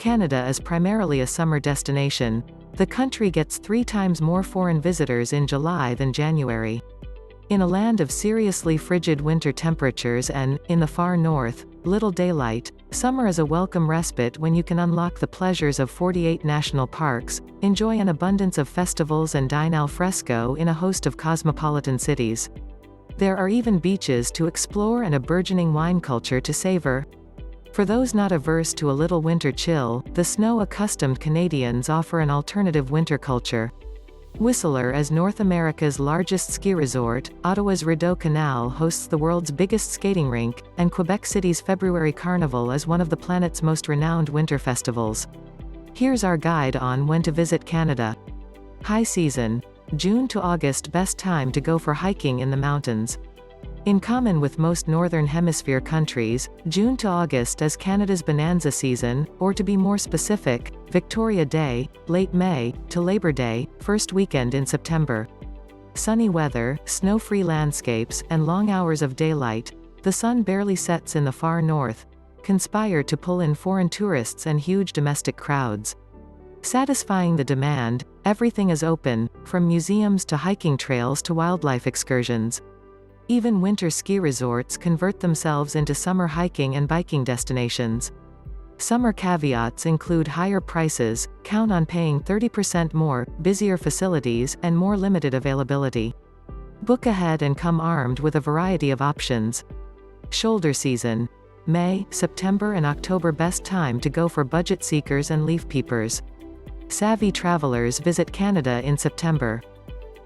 Canada is primarily a summer destination. The country gets 3 times more foreign visitors in July than January. In a land of seriously frigid winter temperatures and, in the far north, little daylight, summer is a welcome respite when you can unlock the pleasures of 48 national parks, enjoy an abundance of festivals and dine al fresco in a host of cosmopolitan cities. There are even beaches to explore and a burgeoning wine culture to savor. For those not averse to a little winter chill, the snow-accustomed Canadians offer an alternative winter culture. Whistler is North America's largest ski resort, Ottawa's Rideau Canal hosts the world's biggest skating rink, and Quebec City's February Carnival is one of the planet's most renowned winter festivals. Here's our guide on when to visit Canada. High season. June to August, best time to go for hiking in the mountains. In common with most Northern Hemisphere countries, June to August is Canada's bonanza season, or to be more specific, Victoria Day, late May, to Labor Day, first weekend in September. Sunny weather, snow-free landscapes, and long hours of daylight, the sun barely sets in the far north, conspire to pull in foreign tourists and huge domestic crowds. Satisfying the demand, everything is open, from museums to hiking trails to wildlife excursions. Even winter ski resorts convert themselves into summer hiking and biking destinations. Summer caveats include higher prices, count on paying 30% more, busier facilities, and more limited availability. Book ahead and come armed with a variety of options. Shoulder season. May, September and October, best time to go for budget seekers and leaf peepers. Savvy travelers visit Canada in September.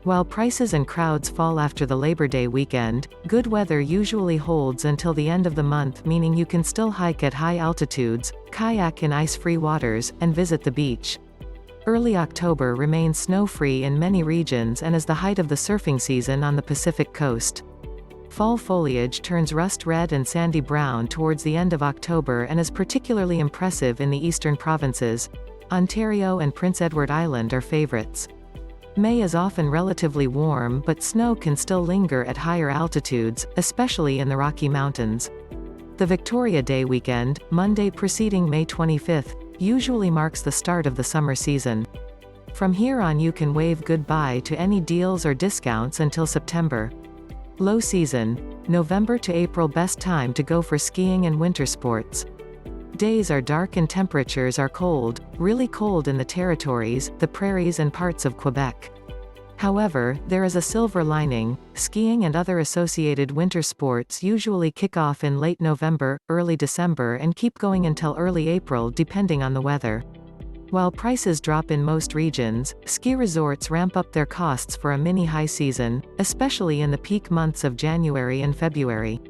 While prices and crowds fall after the Labor Day weekend, good weather usually holds until the end of the month, meaning you can still hike at high altitudes, kayak in ice-free waters, and visit the beach. Early October remains snow-free in many regions and is the height of the surfing season on the Pacific coast. Fall foliage turns rust red and sandy brown towards the end of October and is particularly impressive in the eastern provinces. Ontario and Prince Edward Island are favorites. May is often relatively warm, but snow can still linger at higher altitudes, especially in the Rocky Mountains. The Victoria Day weekend, Monday preceding May 25, usually marks the start of the summer season. From here on you can wave goodbye to any deals or discounts until September. Low season. November to April, best time to go for skiing and winter sports. Days are dark and temperatures are cold, really cold in the territories, the prairies and parts of Quebec. However, there is a silver lining. Skiing and other associated winter sports usually kick off in late November, early December and keep going until early April depending on the weather. While prices drop in most regions, ski resorts ramp up their costs for a mini high season, especially in the peak months of January and February.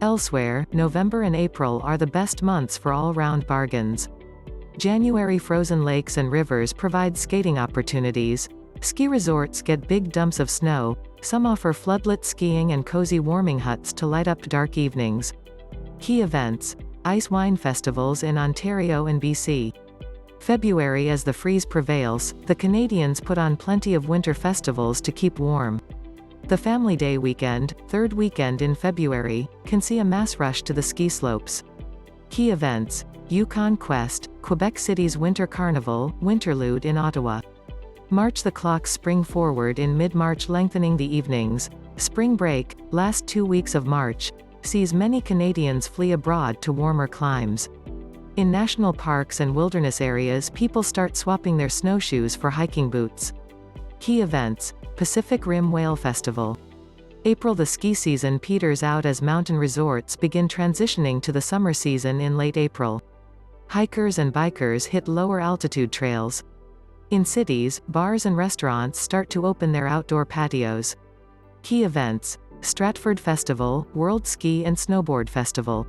Elsewhere, November and April are the best months for all-round bargains. January frozen lakes and rivers provide skating opportunities. Ski resorts get big dumps of snow. Some offer floodlit skiing and cozy warming huts to light up dark evenings. Key events. Ice wine festivals in Ontario and BC. February, as the freeze prevails, the Canadians put on plenty of winter festivals to keep warm. The Family Day weekend, third weekend in February, can see a mass rush to the ski slopes. Key events. Yukon Quest, Quebec City's Winter Carnival, Winterlude in Ottawa. March, the clocks spring forward in mid-March, lengthening the evenings. Spring break, last 2 weeks of March, sees many Canadians flee abroad to warmer climes. In national parks and wilderness areas, people start swapping their snowshoes for hiking boots. Key events. Pacific Rim Whale Festival. April, the ski season peters out as mountain resorts begin transitioning to the summer season in late April. Hikers and bikers hit lower altitude trails. In cities, bars and restaurants start to open their outdoor patios. Key events. Stratford Festival, World Ski and Snowboard Festival.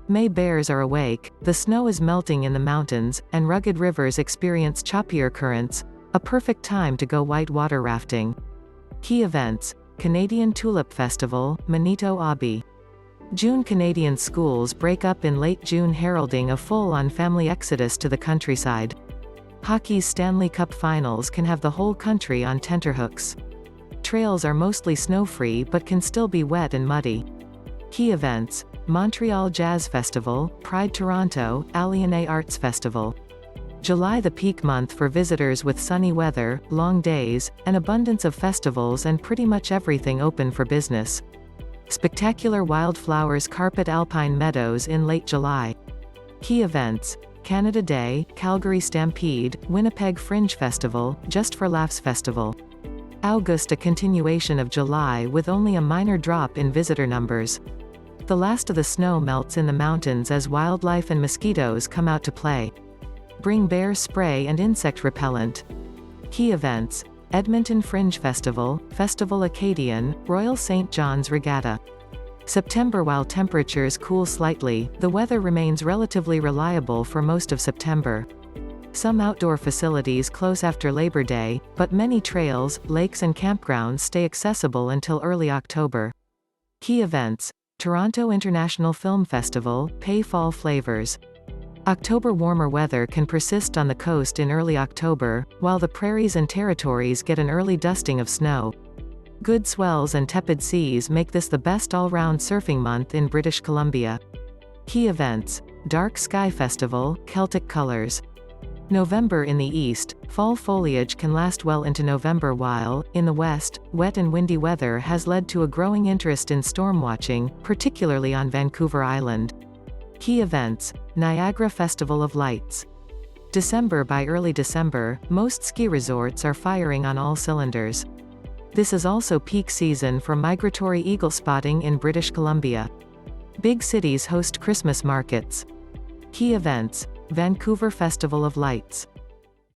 May, bears are awake, the snow is melting in the mountains, and rugged rivers experience choppier currents, a perfect time to go whitewater rafting. Key events. Canadian Tulip Festival, Manito Abbey. June, Canadian schools break up in late June, heralding a full-on family exodus to the countryside. Hockey's Stanley Cup Finals can have the whole country on tenterhooks. Trails are mostly snow-free but can still be wet and muddy. Key events. Montreal Jazz Festival, Pride Toronto, Aliené Arts Festival. July the peak month for visitors with sunny weather, long days, an abundance of festivals and pretty much everything open for business. Spectacular wildflowers carpet alpine meadows in late July. Key events: Canada Day, Calgary Stampede, Winnipeg Fringe Festival, Just for Laughs Festival. August, a continuation of July with only a minor drop in visitor numbers. The last of the snow melts in the mountains as wildlife and mosquitoes come out to play. Bring bear spray and insect repellent. Key events: Edmonton Fringe Festival, Festival Acadian, Royal St. John's Regatta. September. While temperatures cool slightly, the weather remains relatively reliable for most of September. Some outdoor facilities close after Labor Day, but many trails, lakes and campgrounds stay accessible until early October. Key events: Toronto International Film Festival, Pay Fall Flavors. October. Warmer weather can persist on the coast in early October, while the prairies and territories get an early dusting of snow. Good swells and tepid seas make this the best all-round surfing month in British Columbia. Key events: Dark Sky Festival, Celtic Colors. November. In the east, fall foliage can last well into November, while, in the west, wet and windy weather has led to a growing interest in storm watching, particularly on Vancouver Island. Key events: Niagara Festival of Lights. December. By early December, most ski resorts are firing on all cylinders. This is also peak season for migratory eagle spotting in British Columbia. Big cities host Christmas markets. Key events: Vancouver Festival of Lights.